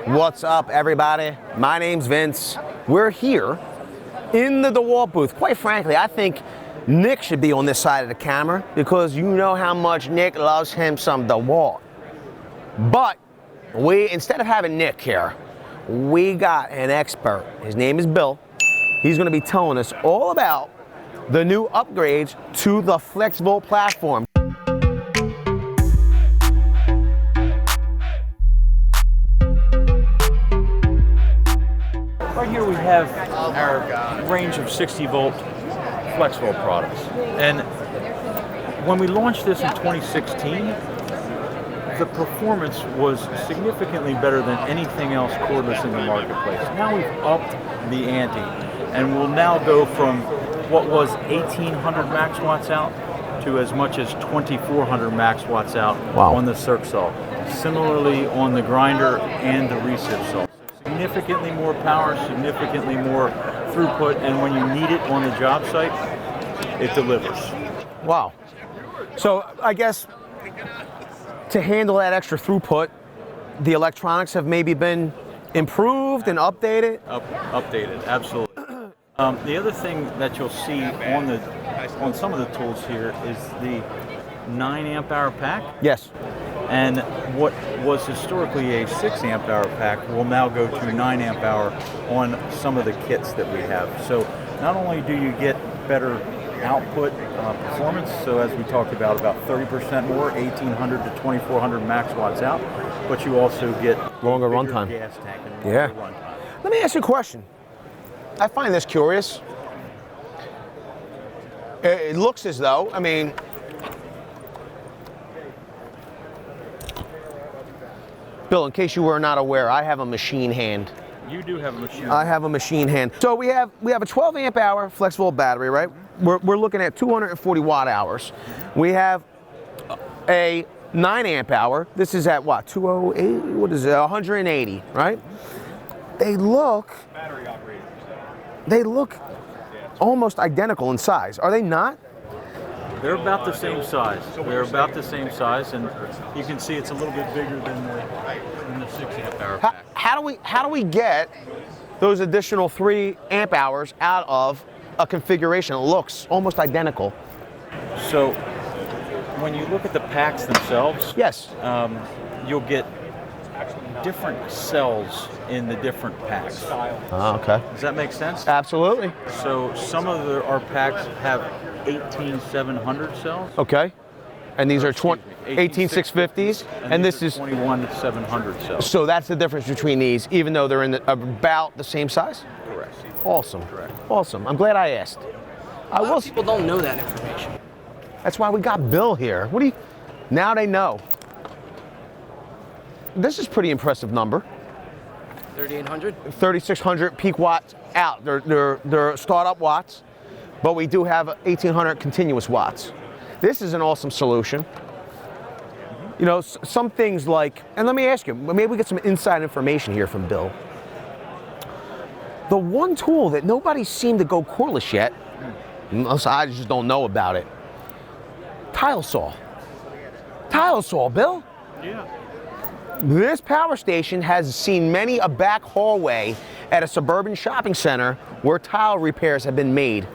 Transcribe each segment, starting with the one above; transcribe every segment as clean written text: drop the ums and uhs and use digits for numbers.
What's up, everybody? My name's Vince. We're here in the DeWALT booth. Quite frankly, I think Nick should be on this side of the camera because you know how much Nick loves him some DeWALT. But instead of having Nick here, we got an expert. His name is Bill. He's going to be telling us all about the new upgrades to the FLEXVOLT platform. Right here we have our range of 60-volt FLEXVOLT products. And when we launched this in 2016, the performance was significantly better than anything else cordless in the marketplace. Now we've upped the ante, and we'll now go from what was 1,800 max watts out to as much as 2,400 max watts out on the circ saw. Similarly on the grinder and the resieve saw. Significantly more power, significantly more throughput, and when you need it on the job site, it delivers. Wow. So I guess to handle that extra throughput, the electronics have maybe been improved and updated? Updated, absolutely. The other thing that you'll see on some of the tools here is the 9 amp hour pack. Yes. And what was historically a 6 amp hour pack will now go to 9 amp hour on some of the kits that we have. So not only do you get better output performance, so as we talked about 30% more, 1,800 to 2,400 max watts out, but you also get longer runtime. Gas tank and longer runtime. Let me ask you a question. I find this curious. It looks as though, I mean, Bill, in case you were not aware, I have a machine hand. You do have a machine hand. I have a machine hand. So we have a 12 amp hour FLEXVOLT battery, right? We're looking at 240 watt hours. We have a 9 amp hour. This is at what, 208? What is it, 180, right? They look almost identical in size. Are they not? They're about the same size. They're about the same size, and you can see it's a little bit bigger than the 6 amp hour pack. How do we get those additional 3 amp hours out of a configuration that looks almost identical? So when you look at the packs themselves, yes, you'll get different cells in the different packs. Oh, okay. Does that make sense? Absolutely. So some of our packs have 18700 cells. Okay. And these are 18650s, and this is 21700 cells. So that's the difference between these, even though they're in about the same size? Correct. Awesome. Correct. Awesome. I'm glad I asked. A lot of people don't know that information. That's why we got Bill here. Now they know. This is pretty impressive number. 3,800? 3,600 peak watts out. They're startup watts, but we do have 1,800 continuous watts. This is an awesome solution. You know, some things like, and let me ask you, maybe we get some inside information here from Bill. The one tool that nobody seemed to go cordless yet, unless I just don't know about it, tile saw. Tile saw, Bill? Yeah. This power station has seen many a back hallway at a suburban shopping center where tile repairs have been made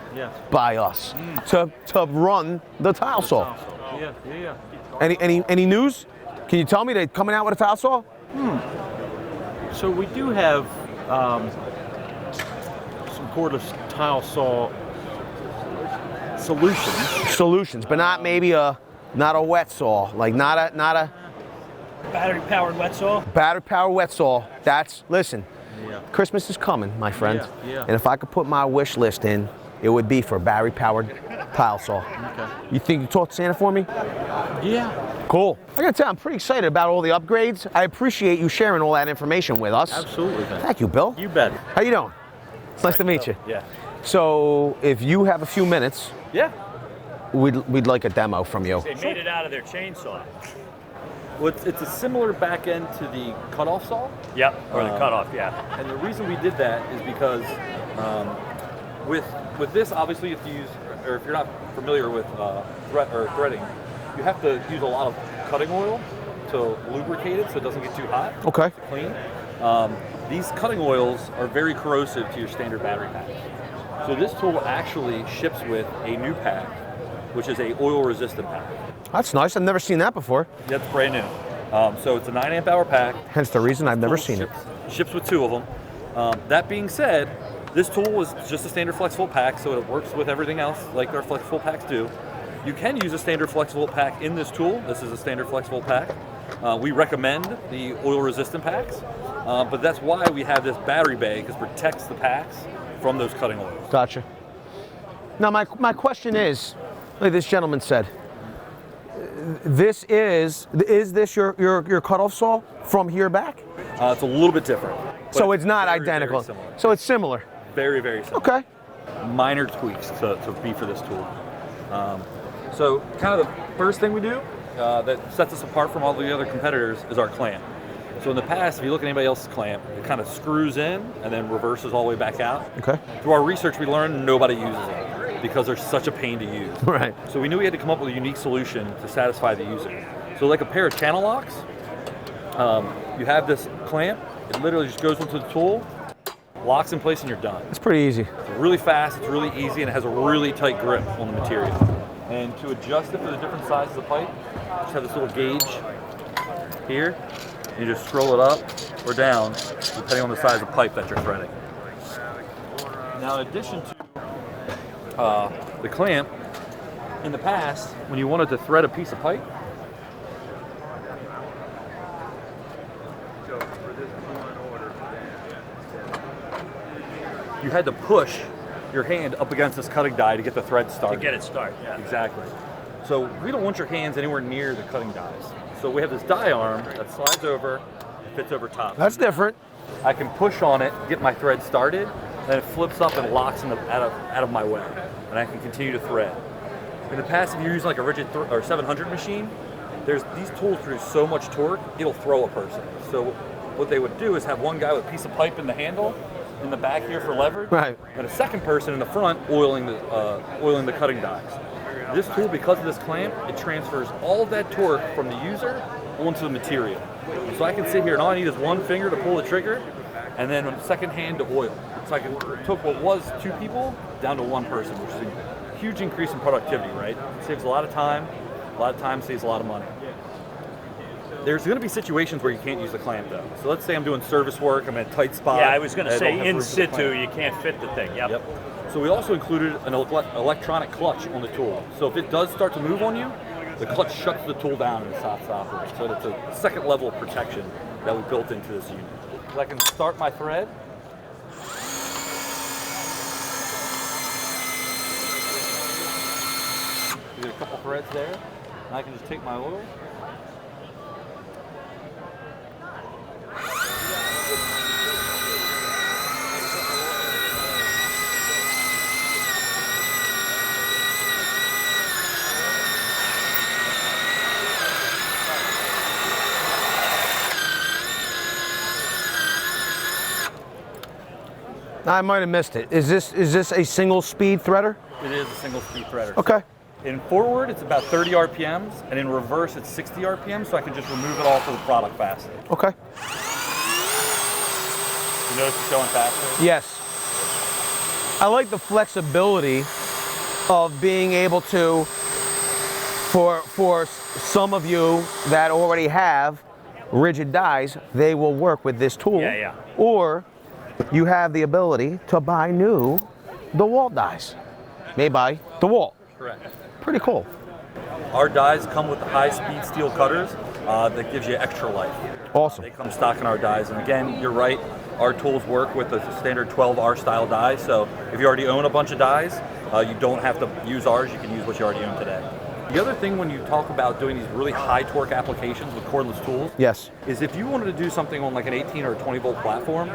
by us to run the tile saw. Yeah. Any news? Can you tell me they're coming out with a tile saw? So we do have some cordless tile saw solutions, but not maybe not a wet saw, like not a Battery-powered wet saw? Battery-powered wet saw. Listen, Christmas is coming, my friend. Yeah. And if I could put my wish list in, it would be for battery-powered tile saw. Okay. You think you talk to Santa for me? Yeah. Cool. I gotta tell you, I'm pretty excited about all the upgrades. I appreciate you sharing all that information with us. Absolutely. Thank you, Bill. You bet. How you doing? It's nice to meet you. Yeah. So, if you have a few minutes, we'd like a demo from you. They made it out of their chainsaw. Well, it's a similar back end to the cutoff saw. Yep, or the cutoff, yeah. And the reason we did that is because with this, obviously, you have to use, or if you're not familiar with threading, you have to use a lot of cutting oil to lubricate it so it doesn't get too hot. Okay. To clean. These cutting oils are very corrosive to your standard battery packs. So this tool actually ships with a new pack, which is a oil resistant pack. That's nice. I've never seen that before. That's brand new. So it's a 9 amp hour pack. Hence the reason I've never seen it. Ships with 2 of them. That being said, this tool is just a standard FlexVolt pack, so it works with everything else like our FlexVolt packs do. You can use a standard FlexVolt pack in this tool. This is a standard FlexVolt pack. We recommend the oil resistant packs, but that's why we have this battery bay, because it protects the packs from those cutting oils. Gotcha. Now my question is, like this gentleman said, this is this your cutoff saw from here back? It's a little bit different. So it's not identical. Very similar. So it's similar. Very, very similar. Okay. Minor tweaks to be for this tool. So kind of the first thing we do that sets us apart from all the other competitors is our clamp. So in the past, if you look at anybody else's clamp, it kind of screws in and then reverses all the way back out. Okay. Through our research, we learned nobody uses it because they're such a pain to use. Right. So we knew we had to come up with a unique solution to satisfy the user. So like a pair of channel locks, you have this clamp, it literally just goes into the tool, locks in place, and you're done. It's pretty easy. It's really fast, it's really easy, and it has a really tight grip on the material. And to adjust it for the different sizes of pipe, just have this little gauge here. You just scroll it up or down, depending on the size of pipe that you're threading. Now, in addition to the clamp, in the past, when you wanted to thread a piece of pipe, you had to push your hand up against this cutting die to get the thread started. To get it started, yeah. Exactly. So we don't want your hands anywhere near the cutting dies. So we have this die arm that slides over, fits over top. That's different. I can push on it, get my thread started, and it flips up and locks out of my way, and I can continue to thread. In the past, if you're using like a rigid or 700 machine, these tools produce so much torque, it'll throw a person. So what they would do is have one guy with a piece of pipe in the handle, in the back here for leverage, right, and a second person in the front oiling the cutting dies. This tool, because of this clamp, it transfers all of that torque from the user onto the material. So I can sit here and all I need is one finger to pull the trigger, and then a second hand to oil. So I took what was 2 people down to 1 person, which is a huge increase in productivity, right? It saves a lot of time saves a lot of money. There's going to be situations where you can't use the clamp though. So let's say I'm doing service work, I'm in a tight spot. Yeah, I was going to say in situ, you can't fit the thing. Yep. So we also included an electronic clutch on the tool. So if it does start to move on you, the clutch shuts the tool down and it stops operating. So it's a second level of protection that we built into this unit. So I can start my thread. Get a couple threads there, and I can just take my oil. I might have missed it. Is this a single speed threader? It is a single speed threader. Okay. In forward, it's about 30 RPMs, and in reverse, it's 60 RPMs, so I can just remove it all for the product faster. Okay. You notice it's going faster? Yes. I like the flexibility of being able to, for some of you that already have rigid dies, they will work with this tool. Yeah, yeah. Or you have the ability to buy new DeWALT dies. Made by DeWALT. Correct. Pretty cool. Our dies come with the high-speed steel cutters that gives you extra life. Awesome. They come stock in our dies, and again, you're right, our tools work with the standard 12R style die, so if you already own a bunch of dies, you don't have to use ours, you can use what you already own today. The other thing when you talk about doing these really high torque applications with cordless tools, yes, is if you wanted to do something on like an 18 or 20 volt platform,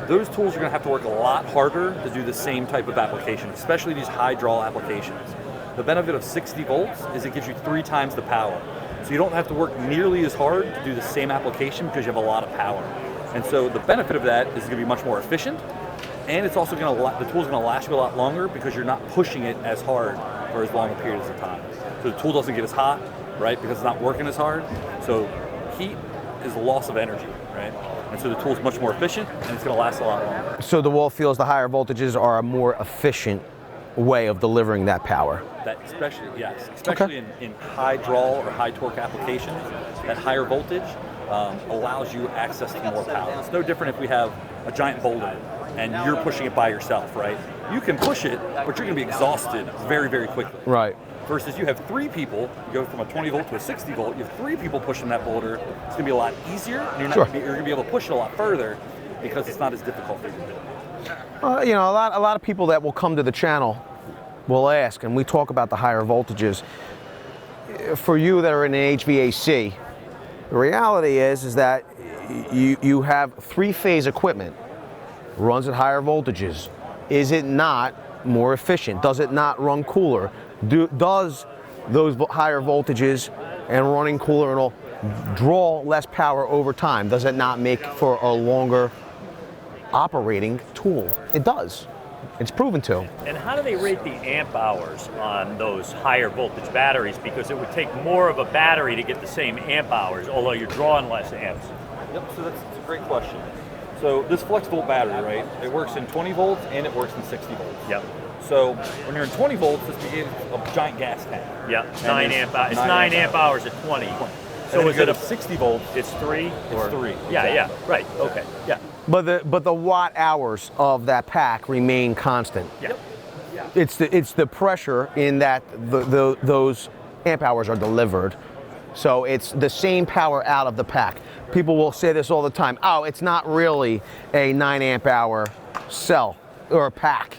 those tools are going to have to work a lot harder to do the same type of application, especially these high draw applications. The benefit of 60 volts is it gives you 3 times the power. So you don't have to work nearly as hard to do the same application because you have a lot of power. And so the benefit of that is it's going to be much more efficient, and it's also going to, the tool's going to last you a lot longer because you're not pushing it as hard for as long a period of time. So the tool doesn't get as hot, right, because it's not working as hard. So heat is a loss of energy, right? And so the tool's much more efficient, and it's going to last a lot longer. So DeWALT feels the higher voltages are a more efficient way of delivering that power. That especially in high draw or high torque applications, that higher voltage allows you access to more power. It's no different if we have a giant boulder and you're pushing it by yourself, right? You can push it, but you're going to be exhausted very, very quickly. Right. Versus you have 3 people, you go from a 20 volt to a 60 volt, you have 3 people pushing that boulder, it's going to be a lot easier, and you're going to be able to push it a lot further because it's not as difficult for you to do. You know, a lot of people that will come to the channel will ask, and we talk about the higher voltages. For you that are in an HVAC, the reality is that you have 3-phase equipment, runs at higher voltages. Is it not more efficient? Does it not run cooler? Does those higher voltages and running cooler and all draw less power over time? Does it not make for a longer operating tool? It does. It's proven to. And how do they rate the amp hours on those higher voltage batteries? Because it would take more of a battery to get the same amp hours, although you're drawing less amps. Yep, so that's a great question. So this FLEXVOLT battery, right, it works in 20 volts and it works in 60 volts. Yep. So when you're in 20 volts, this begins a giant gas tank. Yep, it's 9 amp hours at 20. So is it a 60 volts? It's 3? It's 3. Yeah, exactly. yeah, right, okay, yeah. But the watt hours of that pack remain constant. Yeah. It's the pressure in that those amp hours are delivered. So it's the same power out of the pack. People will say this all the time. Oh, it's not really a 9 amp hour cell or a pack,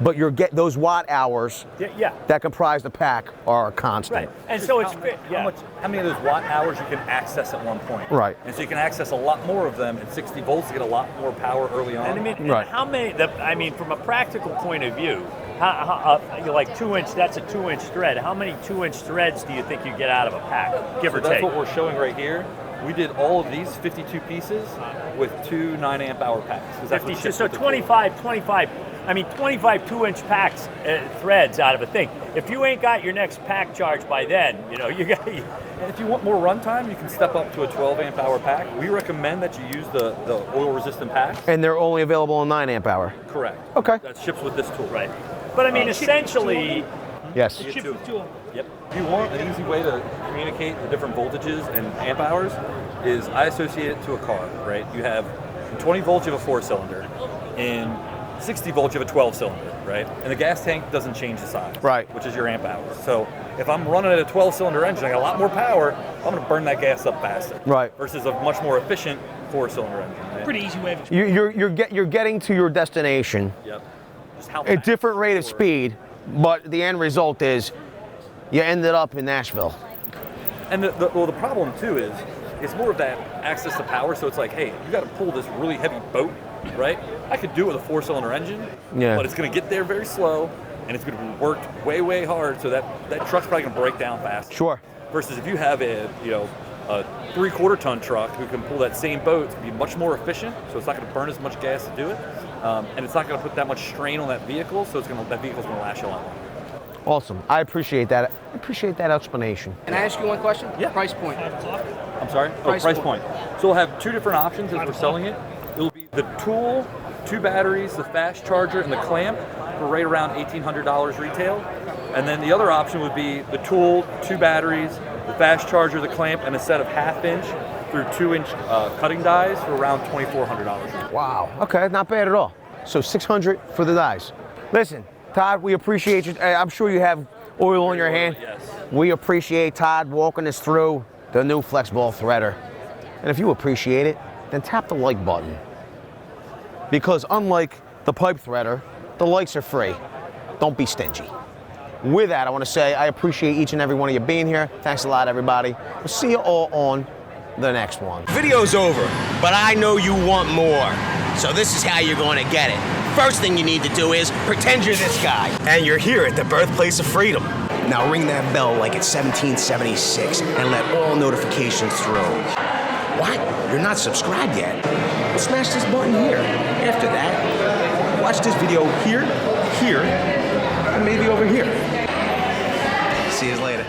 but you're those watt hours that comprise the pack are constant. Right, and so it's how many of those watt hours you can access at one point. Right. And so you can access a lot more of them at 60 volts to get a lot more power early on. And I mean, right. How many? I mean, from a practical point of view, how like 2-inch? That's a 2-inch thread. How many 2-inch threads do you think you get out of a pack, give or take? That's what we're showing right here. We did all of these 52 pieces with 2 9 amp hour packs. 52, so 25 2-inch packs, threads out of a thing. If you ain't got your next pack charge by then, you know, you got. And if you want more runtime, you can step up to a 12 amp hour pack. We recommend that you use the oil resistant packs. And they're only available in 9 amp hour. Correct. Okay. That ships with this tool. Right. But I mean, essentially. Yes. Yep. If you want an easy way to communicate the different voltages and amp hours, is I associate it to a car, right? You have in 20 volts, you have a 4-cylinder. In 60 volts, you have a 12-cylinder, right? And the gas tank doesn't change the size, right? Which is your amp hours. So if I'm running at a 12-cylinder engine, I got a lot more power. I'm going to burn that gas up faster, right? Versus a much more efficient 4-cylinder engine. Right? Pretty easy way of you're getting to your destination. Yep. Just how a different rate of speed, but the end result is you ended up in Nashville. And the problem too is it's more of that access to power. So it's like, hey, you got to pull this really heavy boat, right? I could do it with a 4-cylinder engine, but it's going to get there very slow, and it's going to be worked way, way hard. So that truck's probably going to break down fast. Sure. Versus if you have a 3/4 ton truck who can pull that same boat, it's going to be much more efficient. So it's not going to burn as much gas to do it, and it's not going to put that much strain on that vehicle. So that vehicle's going to last you a lot longer. Awesome. I appreciate that. I appreciate that explanation. Can I ask you one question? Yeah. Price point. I'm sorry? Price point. So we'll have 2 different options as we're selling it. It'll be the tool, 2 batteries, the fast charger, and the clamp for right around $1,800 retail. And then the other option would be the tool, 2 batteries, the fast charger, the clamp, and a set of 1/2-inch through 2-inch cutting dies for around $2,400. Wow. Okay, not bad at all. So $600 for the dies. Listen, Todd, we appreciate you. I'm sure you have oil on your hand. Yes. We appreciate Todd walking us through the new FLEXVOLT threader. And if you appreciate it, then tap the like button. Because unlike the pipe threader, the likes are free. Don't be stingy. With that, I want to say I appreciate each and every one of you being here. Thanks a lot, everybody. We'll see you all on the next one. Video's over, but I know you want more. So this is how you're going to get it. First thing you need to do is pretend you're this guy. And you're here at the birthplace of freedom. Now ring that bell like it's 1776 and let all notifications through. What? You're not subscribed yet? Well, smash this button here. After that, watch this video here, and maybe over here. See you later.